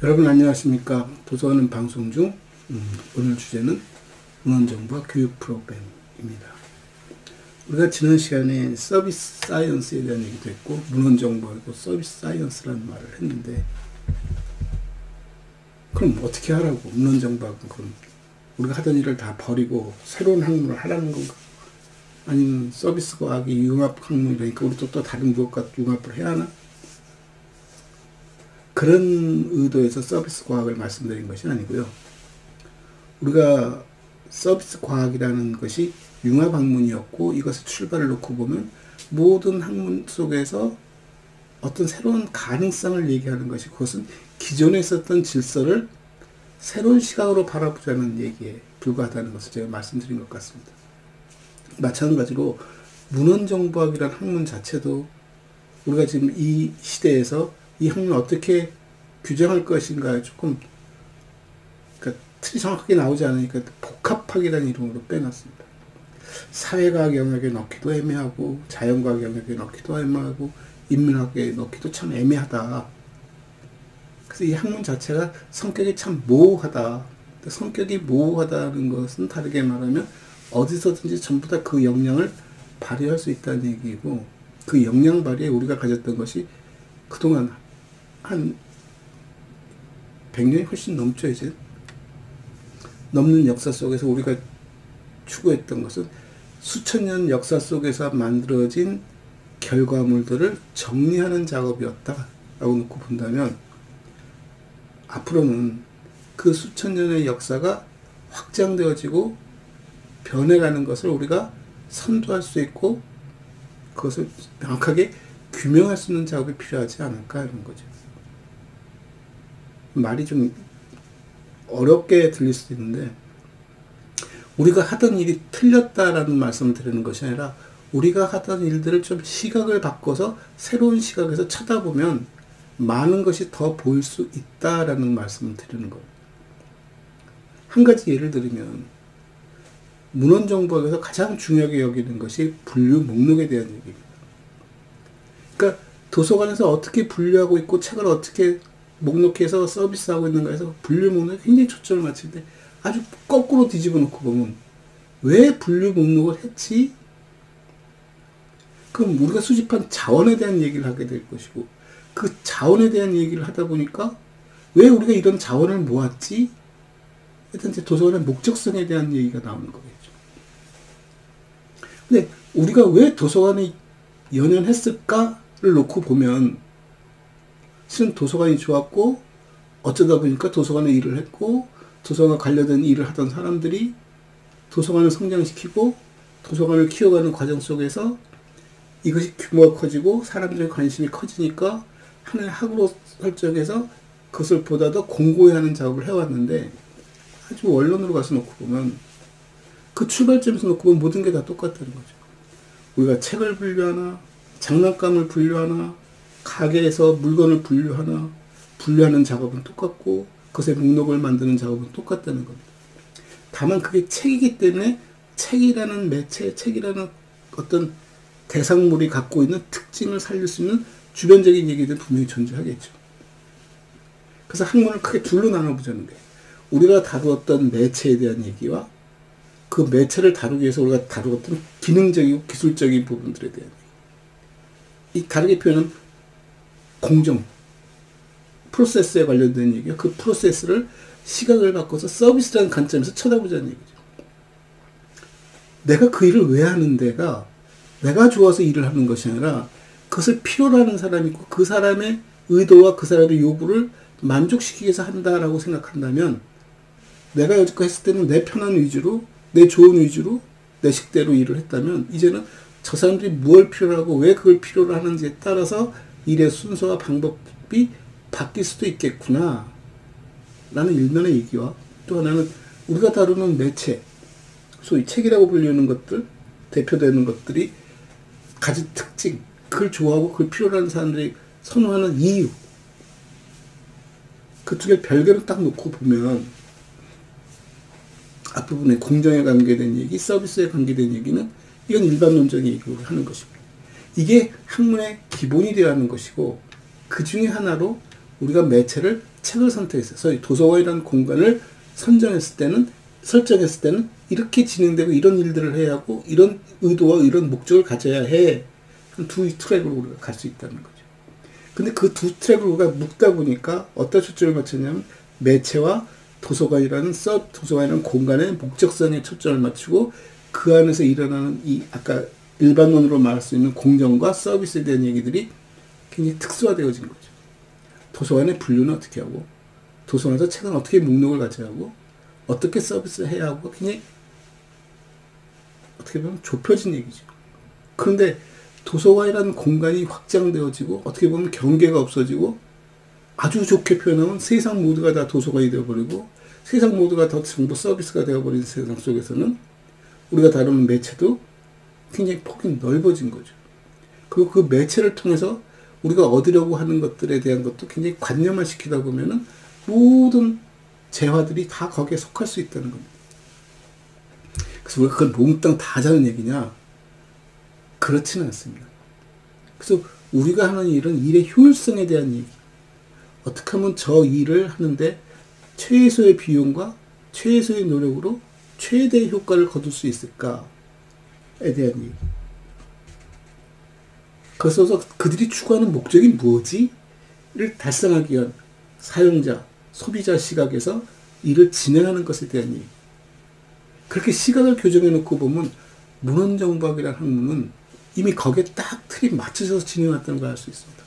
여러분 안녕하십니까. 도서관은 방송 중 오늘 주제는 문헌정보와 교육 프로그램입니다. 우리가 지난 시간에 서비스 사이언스에 대한 얘기도 했고 문헌정보하고 서비스 사이언스라는 말을 했는데, 그럼 어떻게 하라고? 문헌정보하고 그럼 우리가 하던 일을 다 버리고 새로운 학문을 하라는 건가? 아니면 서비스 과학이 융합 학문이니까 우리도 또 다른 무엇과 융합을 해야 하나? 그런 의도에서 서비스 과학을 말씀드린 것이 아니고요. 우리가 서비스 과학이라는 것이 융합 학문이었고, 이것을 출발을 놓고 보면 모든 학문 속에서 어떤 새로운 가능성을 얘기하는 것이, 그것은 기존에 있었던 질서를 새로운 시각으로 바라보자는 얘기에 불과하다는 것을 제가 말씀드린 것 같습니다. 마찬가지로 문헌정보학이라는 학문 자체도 우리가 지금 이 시대에서 이 학문을 어떻게 규정할 것인가 조금, 그러니까 틀이 정확하게 나오지 않으니까 복합학이라는 이름으로 빼놨습니다. 사회과학 영역에 넣기도 애매하고, 자연과학 영역에 넣기도 애매하고, 인문학에 넣기도 참 애매하다. 그래서 이 학문 자체가 성격이 참 모호하다. 성격이 모호하다는 것은 다르게 말하면 어디서든지 전부 다 그 역량을 발휘할 수 있다는 얘기고, 그 역량 발휘에 우리가 가졌던 것이 그동안 한 100년이 훨씬 넘죠. 이제 넘는 역사 속에서 우리가 추구했던 것은 수천 년 역사 속에서 만들어진 결과물들을 정리하는 작업이었다라고 놓고 본다면, 앞으로는 그 수천 년의 역사가 확장되어지고 변해가는 것을 우리가 선도할 수 있고, 그것을 명확하게 규명할 수 있는 작업이 필요하지 않을까 이런 거죠. 말이 좀 어렵게 들릴 수도 있는데, 우리가 하던 일이 틀렸다라는 말씀을 드리는 것이 아니라, 우리가 하던 일들을 좀 시각을 바꿔서 새로운 시각에서 쳐다보면 많은 것이 더 보일 수 있다라는 말씀을 드리는 거예요. 한 가지 예를 들면, 문헌정보학에서 가장 중요하게 여기는 것이 분류 목록에 대한 얘기입니다. 그러니까 도서관에서 어떻게 분류하고 있고 책을 어떻게 목록해서 서비스하고 있는가 해서 분류 목록에 굉장히 초점을 맞추는데, 아주 거꾸로 뒤집어 놓고 보면 왜 분류 목록을 했지? 그럼 우리가 수집한 자원에 대한 얘기를 하게 될 것이고, 그 자원에 대한 얘기를 하다 보니까 왜 우리가 이런 자원을 모았지? 일단 이제 도서관의 목적성에 대한 얘기가 나오는 거겠죠. 근데 우리가 왜 도서관에 연연했을까를 놓고 보면, 실은 도서관이 좋았고, 어쩌다 보니까 도서관에 일을 했고, 도서관 관련된 일을 하던 사람들이 도서관을 성장시키고 도서관을 키워가는 과정 속에서 이것이 규모가 커지고 사람들의 관심이 커지니까 하나의 학으로 설정해서 그것을 보다 더 공고히 하는 작업을 해왔는데, 아주 원론으로 가서 놓고 보면, 그 출발점에서 놓고 보면 모든 게 다 똑같다는 거죠. 우리가 책을 분류하나, 장난감을 분류하나, 가게에서 물건을 분류하는 작업은 똑같고, 그것의 목록을 만드는 작업은 똑같다는 겁니다. 다만 그게 책이기 때문에 책이라는 매체, 책이라는 어떤 대상물이 갖고 있는 특징을 살릴 수 있는 주변적인 얘기들 분명히 존재하겠죠. 그래서 학문을 크게 둘로 나눠보자는 거예요. 우리가 다루었던 매체에 대한 얘기와 그 매체를 다루기 위해서 우리가 다루었던 기능적이고 기술적인 부분들에 대한 얘기. 이 다르게 표현은 공정, 프로세스에 관련된 얘기야. 그 프로세스를 시각을 바꿔서 서비스라는 관점에서 쳐다보자는 얘기죠. 내가 그 일을 왜 하는데가 내가 좋아서 일을 하는 것이 아니라, 그것을 필요로 하는 사람이 있고 그 사람의 의도와 그 사람의 요구를 만족시키기 위해서 한다라고 생각한다면, 내가 여지껏 했을 때는 내 편한 위주로, 내 좋은 위주로, 내 식대로 일을 했다면, 이제는 저 사람들이 무엇을 필요로 하고 왜 그걸 필요로 하는지에 따라서 일의 순서와 방법이 바뀔 수도 있겠구나 라는 일면의 얘기와, 또 하나는 우리가 다루는 매체, 소위 책이라고 불리는 것들, 대표되는 것들이 가진 특징, 그걸 좋아하고 그걸 필요로 하는 사람들이 선호하는 이유, 그 두 개를 별개로 딱 놓고 보면, 앞부분에 공정에 관계된 얘기, 서비스에 관계된 얘기는 이건 일반론적인 얘기로 하는 것입니다. 이게 학문의 기본이 되어야 하는 것이고, 그 중에 하나로 우리가 매체를 책을 선택했어요. 그래서 도서관이라는 공간을 설정했을 때는 이렇게 진행되고 이런 일들을 해야 하고 이런 의도와 이런 목적을 가져야 해. 한 두 트랙으로 우리가 갈 수 있다는 거죠. 근데 그 두 트랙을 우리가 묶다 보니까 어떤 초점을 맞췄냐면 매체와 도서관이라는 공간의 목적성에 초점을 맞추고 그 안에서 일어나는 이 아까 일반론으로 말할 수 있는 공정과 서비스에 대한 얘기들이 굉장히 특수화되어진 거죠. 도서관의 분류는 어떻게 하고 도서관에서 책은 어떻게 목록을 가져야 하고 어떻게 서비스를 해야 하고 굉장히 어떻게 보면 좁혀진 얘기죠. 그런데 도서관이라는 공간이 확장되어지고 어떻게 보면 경계가 없어지고 아주 좋게 표현하면 세상 모두가 다 도서관이 되어버리고 세상 모두가 다 정보 서비스가 되어버린 세상 속에서는 우리가 다루는 매체도 굉장히 폭이 넓어진 거죠. 그리고 그 매체를 통해서 우리가 얻으려고 하는 것들에 대한 것도 굉장히 관념화 시키다 보면은 모든 재화들이 다 거기에 속할 수 있다는 겁니다. 그래서 우리가 그걸 몽땅 다 하자는 얘기냐? 그렇지는 않습니다. 그래서 우리가 하는 일은 일의 효율성에 대한 얘기. 어떻게 하면 저 일을 하는데 최소의 비용과 최소의 노력으로 최대의 효과를 거둘 수 있을까에 대한 얘기. 그래서 그들이 추구하는 목적이 뭐지? 를 달성하기 위한 사용자, 소비자 시각에서 일을 진행하는 것에 대한 얘기. 그렇게 시각을 교정해 놓고 보면 문헌정보학이라는 학문은 이미 거기에 딱 틀이 맞춰져서 진행했다는 걸 알 수 있습니다.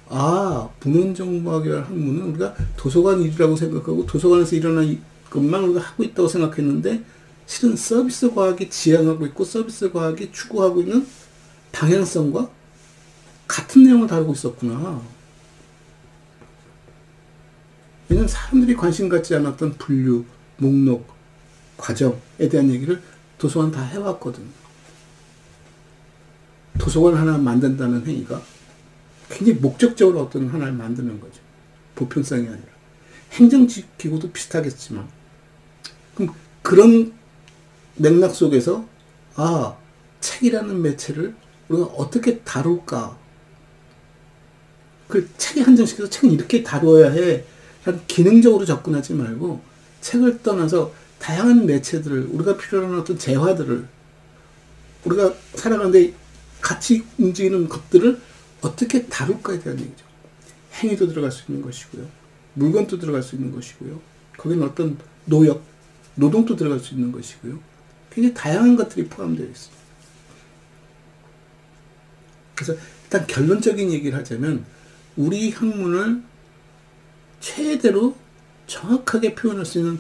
아, 문헌정보학이라는 학문은 우리가 도서관 일이라고 생각하고 도서관에서 일어난 것만 우리가 하고 있다고 생각했는데 실은 서비스 과학이 지향하고 있고 서비스 과학이 추구하고 있는 방향성과 같은 내용을 다루고 있었구나. 왜냐면 사람들이 관심 갖지 않았던 분류, 목록, 과정에 대한 얘기를 도서관 다 해왔거든. 도서관 하나 만든다는 행위가 굉장히 목적적으로 어떤 하나를 만드는 거죠. 보편성이 아니라. 행정기구도 비슷하겠지만. 그럼 그런 맥락 속에서 아, 책이라는 매체를 우리가 어떻게 다룰까? 그 책에 한정시켜서 책은 이렇게 다루어야 해. 라는 기능적으로 접근하지 말고 책을 떠나서 다양한 매체들을 우리가 필요로 하는 어떤 재화들을 우리가 살아가는데 같이 움직이는 것들을 어떻게 다룰까에 대한 얘기죠. 행위도 들어갈 수 있는 것이고요. 물건도 들어갈 수 있는 것이고요. 거기는 어떤 노동도 들어갈 수 있는 것이고요. 굉장히 다양한 것들이 포함되어 있습니다. 그래서 일단 결론적인 얘기를 하자면 우리 학문을 최대로 정확하게 표현할 수 있는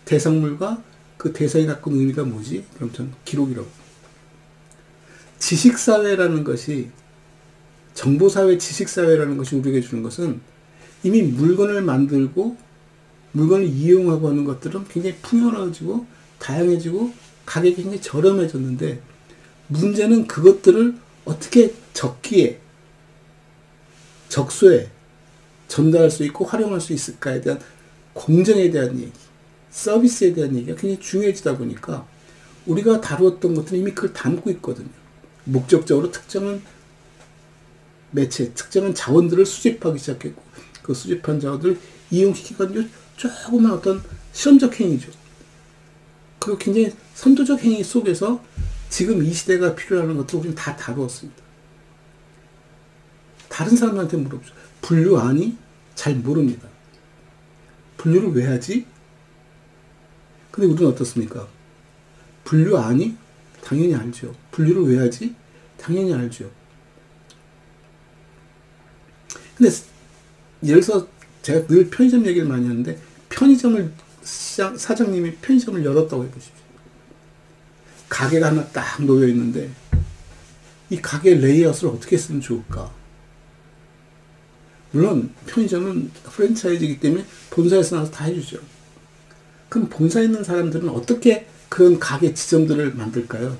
대상물과 그 대상이 갖고 있는 의미가 뭐지? 그럼 전 기록이라고. 지식사회라는 것이 정보사회, 지식사회라는 것이 우리에게 주는 것은 이미 물건을 만들고 물건을 이용하고 하는 것들은 굉장히 풍요로워지고 다양해지고 가격이 굉장히 저렴해졌는데 문제는 그것들을 어떻게 적기에 적소에 전달할 수 있고 활용할 수 있을까에 대한 공정에 대한 얘기, 서비스에 대한 얘기가 굉장히 중요해지다 보니까 우리가 다루었던 것들은 이미 그걸 담고 있거든요. 목적적으로 특정한 매체, 특정한 자원들을 수집하기 시작했고 그 수집한 자원들을 이용시키기 위한 조그만 어떤 실험적 행위죠. 그리고 굉장히 선도적 행위 속에서 지금 이 시대가 필요로 하는 것들을 우리는 다 다루었습니다. 다른 사람한테 물어보죠. 분류 아니? 잘 모릅니다. 분류를 왜 하지? 근데 우리는 어떻습니까? 분류 아니? 당연히 알죠. 분류를 왜 하지? 당연히 알죠. 근데 예를 들어서 제가 늘 편의점 얘기를 많이 하는데 사장님이 편의점을 열었다고 해보십시오. 가게가 하나 딱 놓여 있는데 이 가게 레이아웃을 어떻게 쓰면 좋을까? 물론 편의점은 프랜차이즈이기 때문에 본사에서 나와서 다 해주죠. 그럼 본사에 있는 사람들은 어떻게 그런 가게 지점들을 만들까요?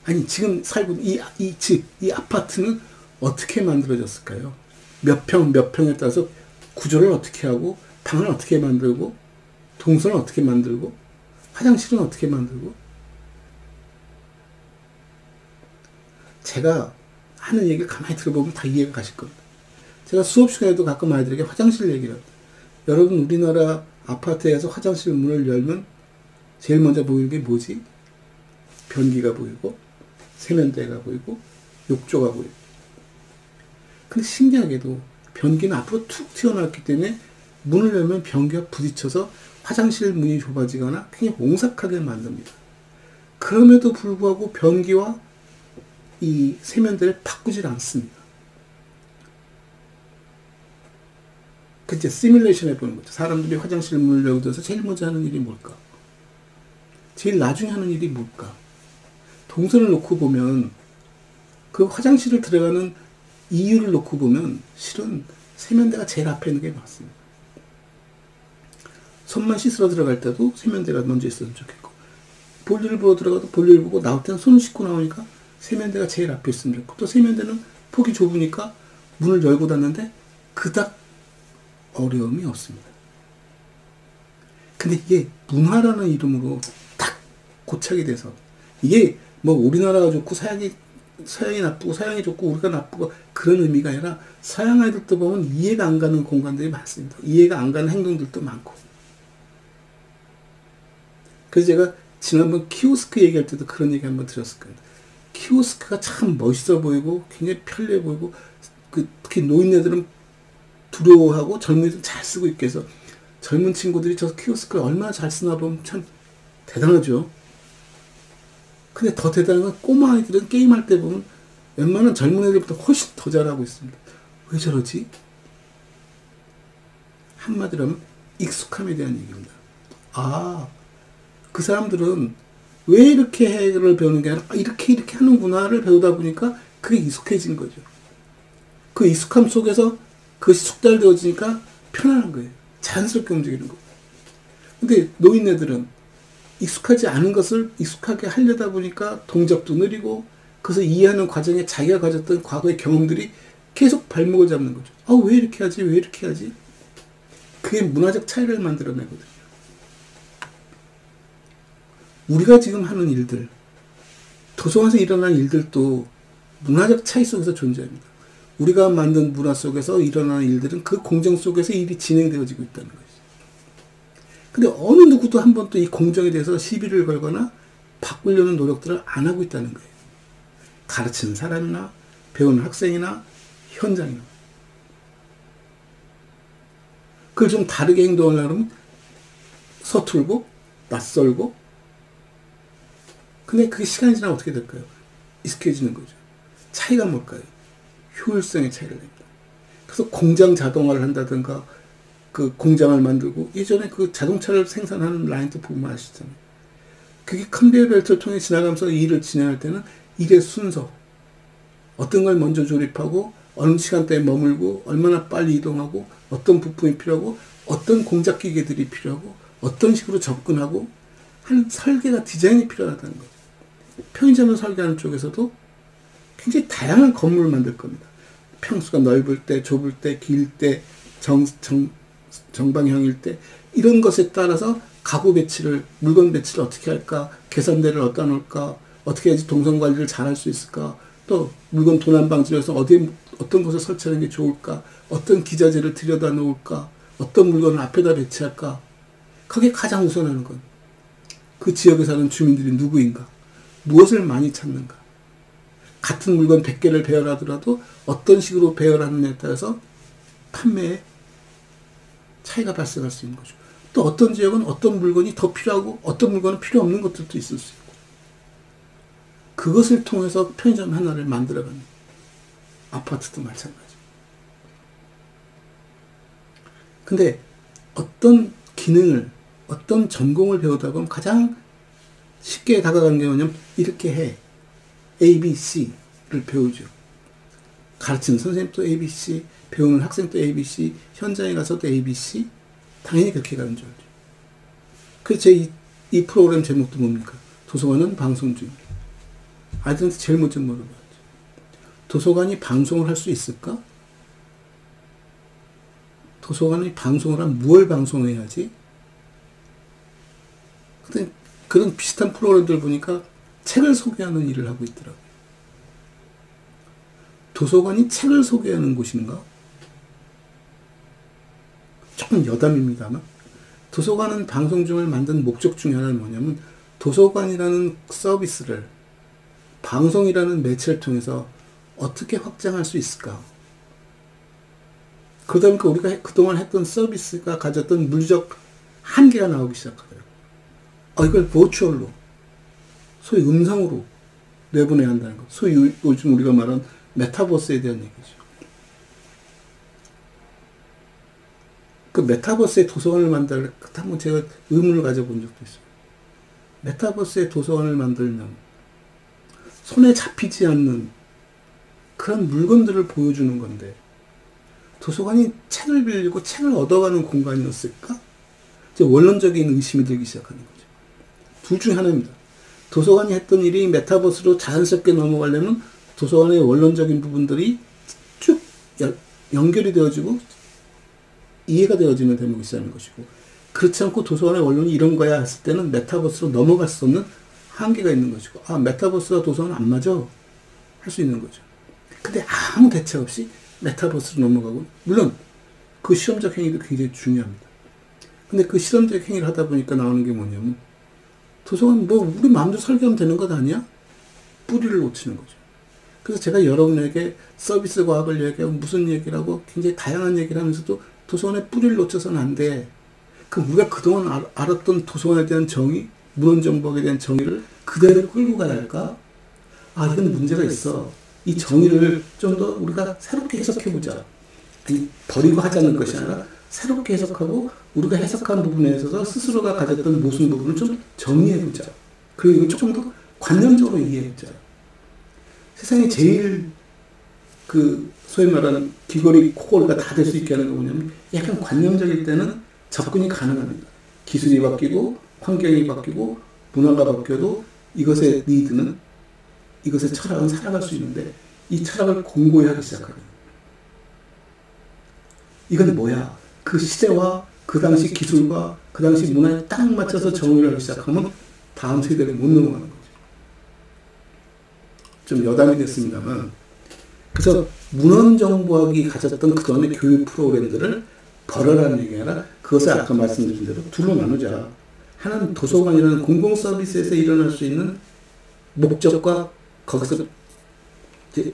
아니 지금 살고 있는 이 집, 이 아파트는 어떻게 만들어졌을까요? 몇 평에 따라서 구조를 어떻게 하고 방을 어떻게 만들고 동선을 어떻게 만들고 화장실은 어떻게 만들고 제가 하는 얘기를 가만히 들어보면 다 이해가 가실 겁니다. 제가 수업 시간에도 가끔 아이들에게 화장실 얘기를 합니다. 여러분, 우리나라 아파트에서 화장실 문을 열면 제일 먼저 보이는 게 뭐지? 변기가 보이고, 세면대가 보이고, 욕조가 보이고. 근데 신기하게도 변기는 앞으로 툭 튀어나왔기 때문에 문을 열면 변기와 부딪혀서 화장실 문이 좁아지거나 굉장히 옹삭하게 만듭니다. 그럼에도 불구하고 변기와 이 세면대를 바꾸질 않습니다. 그치, 시뮬레이션 해보는 거죠. 사람들이 화장실 문을 열고서 제일 먼저 하는 일이 뭘까? 제일 나중에 하는 일이 뭘까? 동선을 놓고 보면, 그 화장실을 들어가는 이유를 놓고 보면, 실은 세면대가 제일 앞에 있는 게 맞습니다. 손만 씻으러 들어갈 때도 세면대가 먼저 있었으면 좋겠고, 볼일을 보러 들어가도 볼일 보고 나올 때는 손을 씻고 나오니까 세면대가 제일 앞에 있으면 좋고, 또 세면대는 폭이 좁으니까 문을 열고 닫는데 그닥 어려움이 없습니다. 근데 이게 문화라는 이름으로 딱 고착이 돼서, 이게 뭐 우리나라가 좋고 서양이 나쁘고 서양이 좋고 우리가 나쁘고 그런 의미가 아니라, 서양 아이들도 보면 이해가 안 가는 공간들이 많습니다. 이해가 안 가는 행동들도 많고. 그래서 제가 지난번 키오스크 얘기할 때도 그런 얘기 한번 드렸을 거예요. 키오스크가 참 멋있어 보이고 굉장히 편리해 보이고, 특히 노인네들은 두려워하고 젊은이들은 잘 쓰고 있게 해서, 젊은 친구들이 저 키오스크를 얼마나 잘 쓰나 보면 참 대단하죠. 근데 더 대단한 건 꼬마 아이들은 게임할 때 보면 웬만한 젊은 애들보다 훨씬 더 잘하고 있습니다. 왜 저러지? 한마디로 하면 익숙함에 대한 얘기입니다. 아, 그 사람들은 왜 이렇게 해를 배우는 게 아니라 이렇게 하는구나를 배우다 보니까 그게 익숙해진 거죠. 그 익숙함 속에서 그것이 숙달되어지니까 편안한 거예요. 자연스럽게 움직이는 거예요. 근데 노인네들은 익숙하지 않은 것을 익숙하게 하려다 보니까 동작도 느리고, 그것을 이해하는 과정에 자기가 가졌던 과거의 경험들이 계속 발목을 잡는 거죠. 아, 왜 이렇게 하지? 왜 이렇게 하지? 그게 문화적 차이를 만들어내거든요. 우리가 지금 하는 일들, 도서관에서 일어나는 일들도 문화적 차이 속에서 존재합니다. 우리가 만든 문화 속에서 일어나는 일들은 그 공정 속에서 일이 진행되어지고 있다는 거죠. 근데 어느 누구도 한 번도 이 공정에 대해서 시비를 걸거나 바꾸려는 노력들을 안 하고 있다는 거예요. 가르치는 사람이나 배우는 학생이나 현장이나. 그걸 좀 다르게 행동하려면 서툴고 낯설고, 근데 그게 시간이 지나면 어떻게 될까요? 익숙해지는 거죠. 차이가 뭘까요? 효율성의 차이를 냅니다. 그래서 공장 자동화를 한다든가, 그 공장을 만들고, 예전에 그 자동차를 생산하는 라인도 보면 아시잖아요. 그게 컨베이어 벨트를 통해 지나가면서 일을 진행할 때는 일의 순서, 어떤 걸 먼저 조립하고 어느 시간대에 머물고 얼마나 빨리 이동하고 어떤 부품이 필요하고 어떤 공작 기계들이 필요하고 어떤 식으로 접근하고 하는 설계가, 디자인이 필요하다는 거죠. 편의점을 설계하는 쪽에서도 굉장히 다양한 건물을 만들 겁니다. 평수가 넓을 때, 좁을 때, 길 때, 정방형일 때, 이런 것에 따라서 가구 배치를, 물건 배치를 어떻게 할까, 계산대를 어디다 놓을까, 어떻게 해야지 동선 관리를 잘 할 수 있을까, 또 물건 도난 방지를 위해서 어떤 곳에 설치하는 게 좋을까, 어떤 기자재를 들여다 놓을까, 어떤 물건을 앞에다 배치할까. 그게 가장 우선하는 건 그 지역에 사는 주민들이 누구인가, 무엇을 많이 찾는가. 같은 물건 100개를 배열하더라도 어떤 식으로 배열하느냐에 따라서 판매에 차이가 발생할 수 있는 거죠. 또 어떤 지역은 어떤 물건이 더 필요하고 어떤 물건은 필요 없는 것들도 있을 수 있고, 그것을 통해서 편의점 하나를 만들어가는, 아파트도 마찬가지. 근데 어떤 기능을, 어떤 전공을 배우다 보면 가장 쉽게 다가가는 게 뭐냐면, 이렇게 해. A, B, C를 배우죠. 가르치는 선생님도 A, B, C, 배우는 학생도 A, B, C, 현장에 가서도 A, B, C, 당연히 그렇게 가는 줄 알죠. 그래서 이 프로그램 제목도 뭡니까? 도서관은 방송 중. 아이들한테 제일 먼저 물어봐야죠. 도서관이 방송을 할 수 있을까? 도서관이 방송을 하면 무엇을 방송해야지? 근데 그런 비슷한 프로그램들 보니까 책을 소개하는 일을 하고 있더라고요. 도서관이 책을 소개하는 곳인가? 조금 여담입니다만 도서관은 방송중을 만든 목적 중에 하나는 뭐냐면 도서관이라는 서비스를 방송이라는 매체를 통해서 어떻게 확장할 수 있을까? 그러다 보니까 우리가 그동안 했던 서비스가 가졌던 물리적 한계가 나오기 시작하더라고요. 이걸 버추얼로, 소위 음성으로 내보내야 한다는 것. 소위 요즘 우리가 말하는 메타버스에 대한 얘기죠. 그 메타버스의 도서관을 만들, 한번 제가 의문을 가져본 적도 있어요. 메타버스의 도서관을 만들면 손에 잡히지 않는 그런 물건들을 보여주는 건데 도서관이 책을 빌리고 책을 얻어가는 공간이었을까? 이제 원론적인 의심이 들기 시작하는 거죠. 둘 중에 하나입니다. 도서관이 했던 일이 메타버스로 자연스럽게 넘어가려면 도서관의 원론적인 부분들이 쭉 연결이 되어지고 이해가 되어지는 대목이 있다는 것이고, 그렇지 않고 도서관의 원론이 이런 거야 했을 때는 메타버스로 넘어갈 수 없는 한계가 있는 것이고, 메타버스와 도서관은 안 맞아 할 수 있는 거죠. 근데 아무 대책 없이 메타버스로 넘어가고, 물론 그 실험적 행위도 굉장히 중요합니다. 근데 그 실험적 행위를 하다 보니까 나오는 게 뭐냐면 도서관 우리 마음대로 설계하면 되는 것 아니야? 뿌리를 놓치는 거죠. 그래서 제가 여러분에게 서비스 과학을 얘기하고 무슨 얘기를 하고 굉장히 다양한 얘기를 하면서도 도서관의 뿌리를 놓쳐서는 안 돼. 우리가 그동안 알았던 도서관에 대한 정의, 문헌정보학에 대한 정의를 그대로 끌고 가야 할까? 이건 문제가 있어. 이 정의를 좀 더 우리가 새롭게 해석해보자. 버리고 하지 않는 것이 아니라 새롭게 해석하고 우리가 해석한 부분에 있어서 스스로가 가졌던 모순 부분을 좀 정리해보자. 그리고 조금 더 관념적으로 이해해보자. 세상에 제일 소위 말하는 귀걸이, 코걸이가 다 될 수 있게 하는 거 뭐냐면 약간 관념적일 때는 접근이 가능합니다. 기술이 바뀌고 환경이 바뀌고 문화가 바뀌어도 이것의 니드는, 이것의 철학은 살아갈 수 있는데 이 철학을 공고히 하기 시작합니다. 이건 뭐야? 그 시대와 그 당시 기술과 그 당시 문화에 딱 맞춰서 정의를 하기 시작하면 다음 세대를 못 넘어가는 거죠. 좀 여담이 됐습니다만, 그래서 문헌정보학이 가졌던 그동안의 교육 프로그램들을 버려라는 얘기가 아니라 그것을 아까 말씀드린 대로 둘로 나누자. 하나는 도서관이라는 공공 서비스에서 일어날 수 있는 목적과 거기서 이제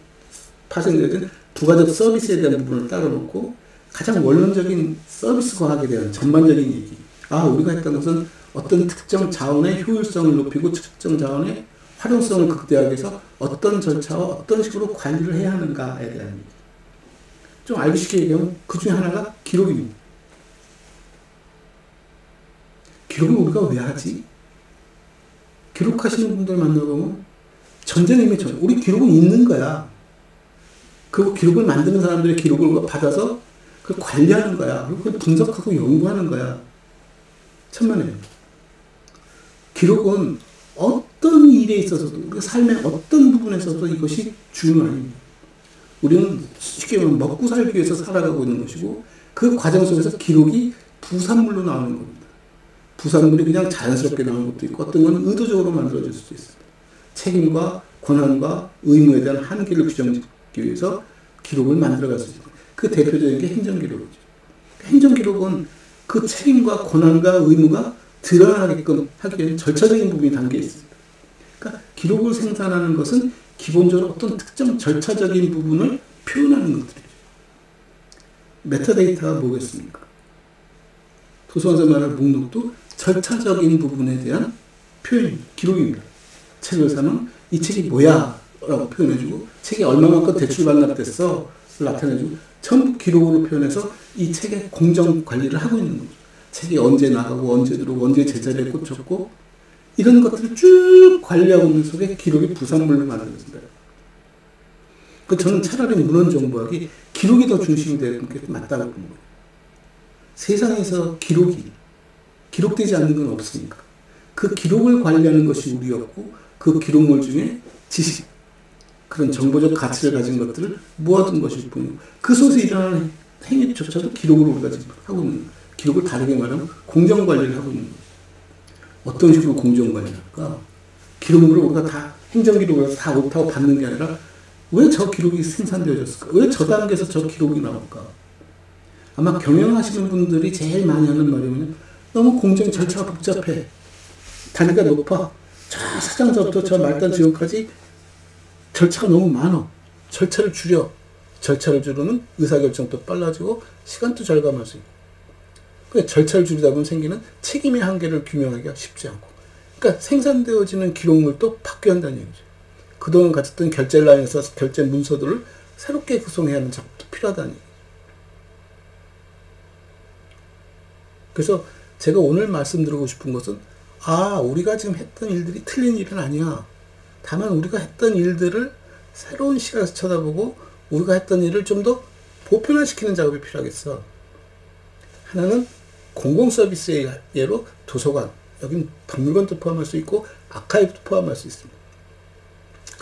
파생되는 부가적 서비스에 대한 부분을 따로 놓고 가장 원론적인 서비스 과학에 대한 전반적인 얘기. 우리가 했던 것은 어떤 특정 자원의 효율성을 높이고 특정 자원의 활용성을 극대화하기 위해서 어떤 절차와 어떤 식으로 관리를 해야 하는가에 대한 얘기. 좀 알기 쉽게 얘기하면 그 중에 하나가 기록입니다. 기록을 우리가 왜 하지? 기록하시는 분들 만나보면 전제님이 우리 기록은 있는 거야. 그리고 기록을 만드는 사람들의 기록을 받아서 그걸 관리하는 거야. 그리고 그걸 분석하고 연구하는 거야. 천만에요. 기록은 어떤 일에 있어서도, 우리 삶의 어떤 부분에 있어서도 이것이 중요합니다. 우리는 쉽게 말하면 먹고 살기 위해서 살아가고 있는 것이고, 그 과정 속에서 기록이 부산물로 나오는 겁니다. 부산물이 그냥 자연스럽게 나오는 것도 있고, 어떤 건 의도적으로 만들어질 수도 있습니다. 책임과 권한과 의무에 대한 한계를 규정짓기 위해서 기록을 만들어갈 수 있습니다. 그 대표적인 게 행정기록이죠. 행정기록은 그 책임과 권한과 의무가 드러나게끔 하기 위해 절차적인 부분이 담겨 있습니다. 그러니까 기록을 생산하는 것은 기본적으로 어떤 특정 절차적인 부분을 표현하는 것들이죠. 메타데이터가 뭐겠습니까? 도서관에서 말하는 목록도 절차적인 부분에 대한 표현입니다. 기록입니다. 책을 사면 이 책이 뭐야? 라고 표현해주고, 책이 얼마만큼 대출 반납됐어? 나타내주고, 전부 기록으로 표현해서 이 책의 공정 관리를 하고 있는 거죠. 책이 언제 나가고, 언제 들어오고, 언제 제자리에 꽂혔고, 이런 것들을 쭉 관리하고 있는 속에 기록이 부산물로 만들어진다. 저는 차라리 문헌정보학이 기록이 더 중심이 되는 게 맞다고 보는 거예요. 세상에서 기록되지 않는 건 없으니까. 그 기록을 관리하는 것이 우리였고, 그 기록물 중에 지식, 그런 정보적 가치를 가진 것들을 모아둔 것일 뿐이고, 그 속에서 일어나는 행위조차도 기록을 우리가 지금 하고 있는 거예요. 기록을 다르게 말하면 공정관리를 하고 있는 거예요. 어떤 식으로 공정관리를 할까? 기록물을 우리가 다 행정기록을 다 옳다고 받는 게 아니라 왜 저 기록이 생산되어졌을까? 왜 저 단계에서 저 기록이 나올까? 아마 경영하시는 분들이 제일 많이 하는 말이면 너무 공정 절차가 복잡해. 단위가 높아. 저 사장서부터 저 말단 직원까지 절차가 너무 많아. 절차를 줄여. 절차를 줄이면 의사결정도 빨라지고 시간도 절감할 수 있고. 그러니까 절차를 줄이다 보면 생기는 책임의 한계를 규명하기가 쉽지 않고. 그러니까 생산되어지는 기록물도 바뀌어야 한다는 얘기죠. 그동안 가졌던 결제 라인에서 결제 문서들을 새롭게 구성해야 하는 작업도 필요하다는 얘기죠. 그래서 제가 오늘 말씀드리고 싶은 것은 우리가 지금 했던 일들이 틀린 일은 아니야. 다만 우리가 했던 일들을 새로운 시각에서 쳐다보고 우리가 했던 일을 좀 더 보편화시키는 작업이 필요하겠어. 하나는 공공서비스의 예로 도서관, 여긴 박물관도 포함할 수 있고 아카이브도 포함할 수 있습니다.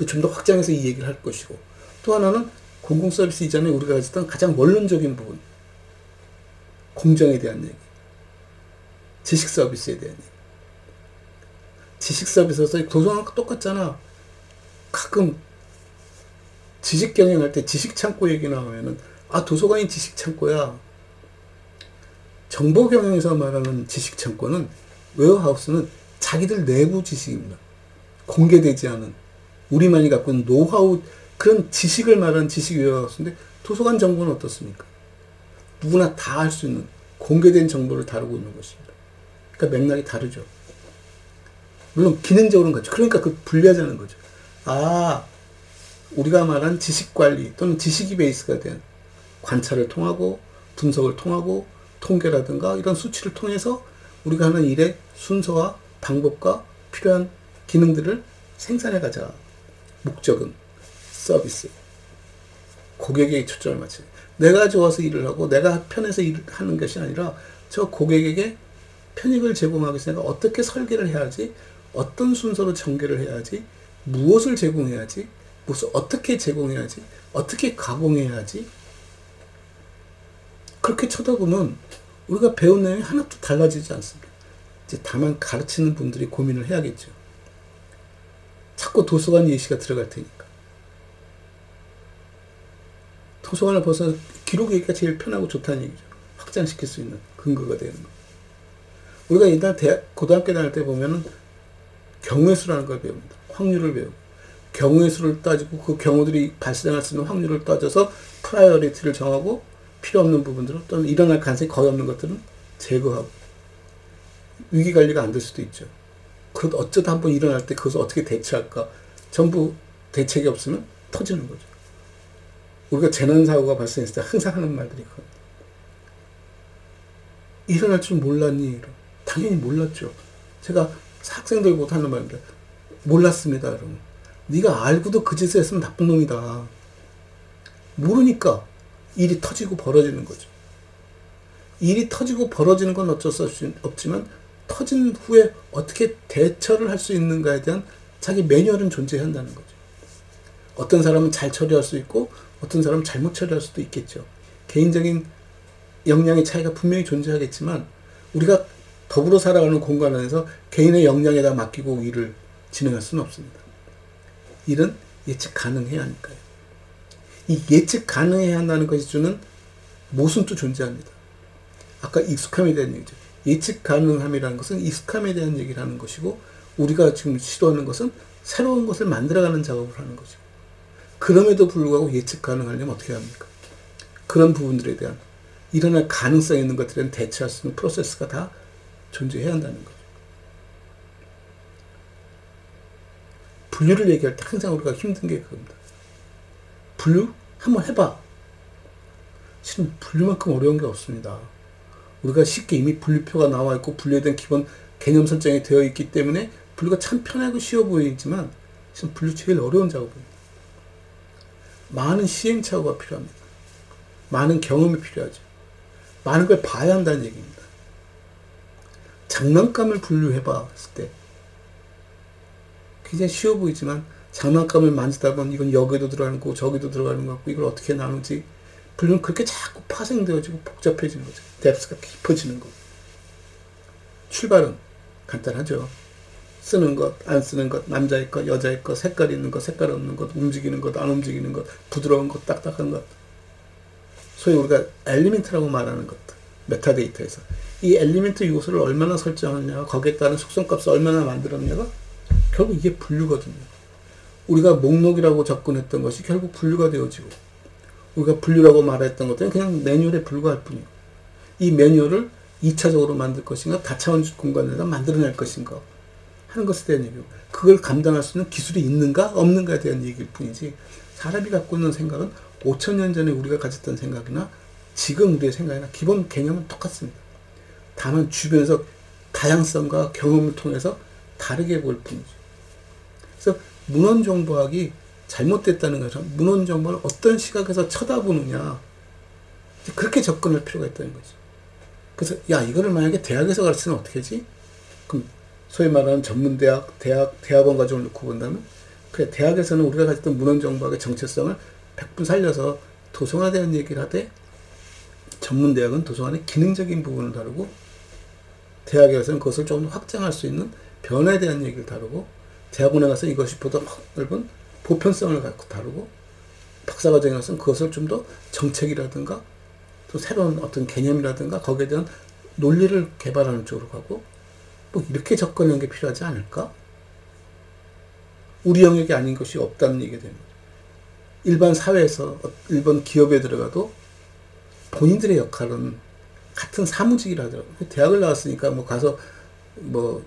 좀 더 확장해서 이 얘기를 할 것이고, 또 하나는 공공서비스 이전에 우리가 가졌던 가장 원론적인 부분, 공정에 대한 얘기, 지식서비스에 대한 얘기. 지식서비스에서 도서관과 똑같잖아. 가끔 지식 경영할 때 지식창고 얘기 나오면은 도서관이 지식창고야. 정보 경영에서 말하는 지식창고는, 웨어하우스는 자기들 내부 지식입니다. 공개되지 않은 우리만이 갖고 있는 노하우, 그런 지식을 말하는 지식 웨어하우스인데, 도서관 정보는 어떻습니까? 누구나 다 알 수 있는 공개된 정보를 다루고 있는 것입니다. 그러니까 맥락이 다르죠. 물론 기능적으로는 같죠. 그러니까 그 분리하자는 거죠. 우리가 말한 지식관리 또는 지식이 베이스가 된 관찰을 통하고 분석을 통하고 통계라든가 이런 수치를 통해서 우리가 하는 일의 순서와 방법과 필요한 기능들을 생산해 가자. 목적은 서비스. 고객에게 초점을 맞춰. 내가 좋아서 일을 하고 내가 편해서 일을 하는 것이 아니라 저 고객에게 편익을 제공하기 위해서 내가 어떻게 설계를 해야지, 어떤 순서로 전개를 해야지, 무엇을 제공해야지, 무엇을 어떻게 제공해야지, 어떻게 가공해야지. 그렇게 쳐다보면 우리가 배운 내용이 하나도 달라지지 않습니다. 이제 다만 가르치는 분들이 고민을 해야겠죠. 자꾸 도서관 예시가 들어갈 테니까. 도서관을 벗어나 기록 얘기가 제일 편하고 좋다는 얘기죠. 확장시킬 수 있는 근거가 되는 거. 우리가 옛날 고등학교 다닐 때 보면은 경우의 수라는 걸 배웁니다. 확률을 배우고. 경우의 수를 따지고 그 경우들이 발생할 수 있는 확률을 따져서 프라이어리티를 정하고 필요 없는 부분들은, 또는 일어날 가능성이 거의 없는 것들은 제거하고. 위기관리가 안 될 수도 있죠. 그것도 어쩌다 한번 일어날 때 그것을 어떻게 대처할까. 전부 대책이 없으면 터지는 거죠. 우리가 재난사고가 발생했을 때 항상 하는 말들이 있거든요. 일어날 줄 몰랐니? 당연히 몰랐죠. 제가 학생들 보고 하는 말입니다. 몰랐습니다. 여러분. 네가 알고도 그 짓을 했으면 나쁜 놈이다. 모르니까 일이 터지고 벌어지는 거죠. 일이 터지고 벌어지는 건 어쩔 수 없지만 터진 후에 어떻게 대처를 할 수 있는가에 대한 자기 매뉴얼은 존재한다는 거죠. 어떤 사람은 잘 처리할 수 있고 어떤 사람은 잘못 처리할 수도 있겠죠. 개인적인 역량의 차이가 분명히 존재하겠지만 우리가 더불어 살아가는 공간 안에서 개인의 역량에다 맡기고 일을 진행할 수는 없습니다. 일은 예측 가능해야 하니까요. 이 예측 가능해야 한다는 것이 주는 모순도 존재합니다. 아까 익숙함에 대한 얘기죠. 예측 가능함이라는 것은 익숙함에 대한 얘기를 하는 것이고, 우리가 지금 시도하는 것은 새로운 것을 만들어가는 작업을 하는 거죠. 그럼에도 불구하고 예측 가능하려면 어떻게 합니까? 그런 부분들에 대한 일어날 가능성이 있는 것들에 대한 대처할 수 있는 프로세스가 다 존재해야 한다는 거죠. 분류를 얘기할 때 항상 우리가 힘든 게 그겁니다. 분류? 한번 해봐. 실은 분류만큼 어려운 게 없습니다. 우리가 쉽게 이미 분류표가 나와 있고 분류에 대한 기본 개념 설정이 되어 있기 때문에 분류가 참 편하고 쉬워 보이지만 실은 분류 제일 어려운 작업입니다. 많은 시행착오가 필요합니다. 많은 경험이 필요하죠. 많은 걸 봐야 한다는 얘기입니다. 장난감을 분류해봐 했을 때 굉장히 쉬워 보이지만 장난감을 만지다 보면 이건 여기도 들어가는 거고 저기도 들어가는 거 같고 이걸 어떻게 나누지? 분류는 그렇게 자꾸 파생되어지고 복잡해지는 거죠. 뎁스가 깊어지는 거. 출발은 간단하죠. 쓰는 것, 안 쓰는 것, 남자의 것, 여자의 것, 색깔 있는 것, 색깔 없는 것, 움직이는 것, 안 움직이는 것, 부드러운 것, 딱딱한 것. 소위 우리가 엘리멘트라고 말하는 것들, 메타데이터에서 이 엘리멘트 요소를 얼마나 설정하느냐, 거기에 따른 속성값을 얼마나 만들었냐가 결국 이게 분류거든요. 우리가 목록이라고 접근했던 것이 결국 분류가 되어지고, 우리가 분류라고 말했던 것들은 그냥 매뉴얼에 불과할 뿐이고, 이 매뉴얼을 2차적으로 만들 것인가, 다차원적 공간에다 만들어낼 것인가 하는 것에 대한 얘기고, 그걸 감당할 수 있는 기술이 있는가 없는가에 대한 얘기일 뿐이지, 사람이 갖고 있는 생각은 5,000년 전에 우리가 가졌던 생각이나 지금 우리의 생각이나 기본 개념은 똑같습니다. 다만 주변에서 다양성과 경험을 통해서 다르게 볼 뿐이죠. 그래서 문헌정보학이 잘못됐다는 것은 문헌정보를 어떤 시각에서 쳐다보느냐, 그렇게 접근할 필요가 있다는 거죠. 그래서 야, 이거를 만약에 대학에서 가르치면 어떻게 하지? 그럼 소위 말하는 전문대학, 대학원 과정을 놓고 본다면, 그래, 대학에서는 우리가 가졌던 문헌정보학의 정체성을 100분 살려서 도서관에 대한 얘기를 하되, 전문대학은 도서관의 기능적인 부분을 다루고, 대학에서는 그것을 조금 확장할 수 있는 변화에 대한 얘기를 다루고, 대학원에 가서 이것이 보다 넓은 보편성을 갖고 다루고, 박사과정에 가서는 그것을 좀 더 정책이라든가 또 새로운 어떤 개념이라든가 거기에 대한 논리를 개발하는 쪽으로 가고, 뭐 이렇게 접근하는 게 필요하지 않을까? 우리 영역이 아닌 것이 없다는 얘기가 되는 거죠. 일반 사회에서, 일반 기업에 들어가도 본인들의 역할은 같은 사무직이라 하더라고요. 대학을 나왔으니까 뭐 가서 뭐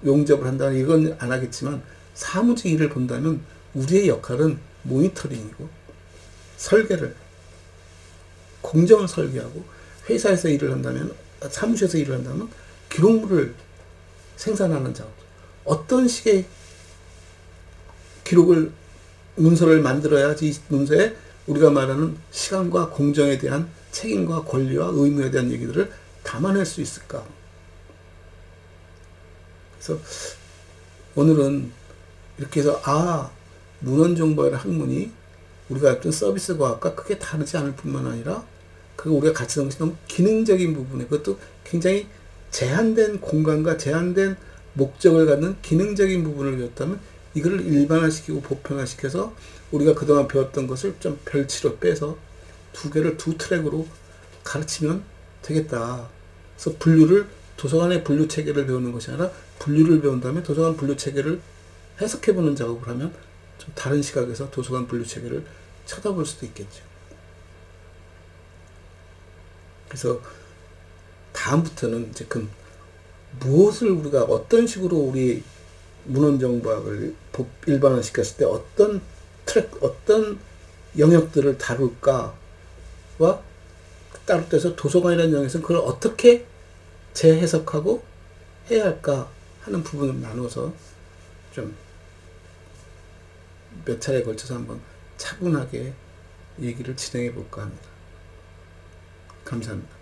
용접을 한다, 이건 안 하겠지만, 사무직 일을 본다면 우리의 역할은 모니터링이고, 설계를, 공정을 설계하고, 회사에서 일을 한다면, 사무실에서 일을 한다면 기록물을 생산하는 작업, 어떤 식의 기록을, 문서를 만들어야지 이 문서에 우리가 말하는 시간과 공정에 대한 책임과 권리와 의무에 대한 얘기들을 담아낼 수 있을까. 그래서 오늘은 이렇게 해서 문헌정보학이라는 학문이 우리가 어떤 서비스 과학과 크게 다르지 않을 뿐만 아니라, 그 우리가 가르치는 것이 너무 기능적인 부분에, 그것도 굉장히 제한된 공간과 제한된 목적을 갖는 기능적인 부분을 배웠다면, 이거를 일반화시키고 보편화시켜서 우리가 그동안 배웠던 것을 좀 별치로 빼서 두 트랙으로 가르치면 되겠다. 그래서 분류를, 도서관의 분류 체계를 배우는 것이 아니라 분류를 배운 다음에 도서관 분류 체계를 해석해보는 작업을 하면 좀 다른 시각에서 도서관 분류 체계를 쳐다볼 수도 있겠죠. 그래서 다음부터는 이제 무엇을 우리가 어떤 식으로 우리 문헌정보학을 일반화시켰을 때 어떤 어떤 영역들을 다룰까와, 따로 떼서 도서관이라는 영역에서는 그걸 어떻게 재해석하고 해야 할까 하는 부분을 나눠서 좀 몇 차례에 걸쳐서 한번 차분하게 얘기를 진행해 볼까 합니다. 감사합니다.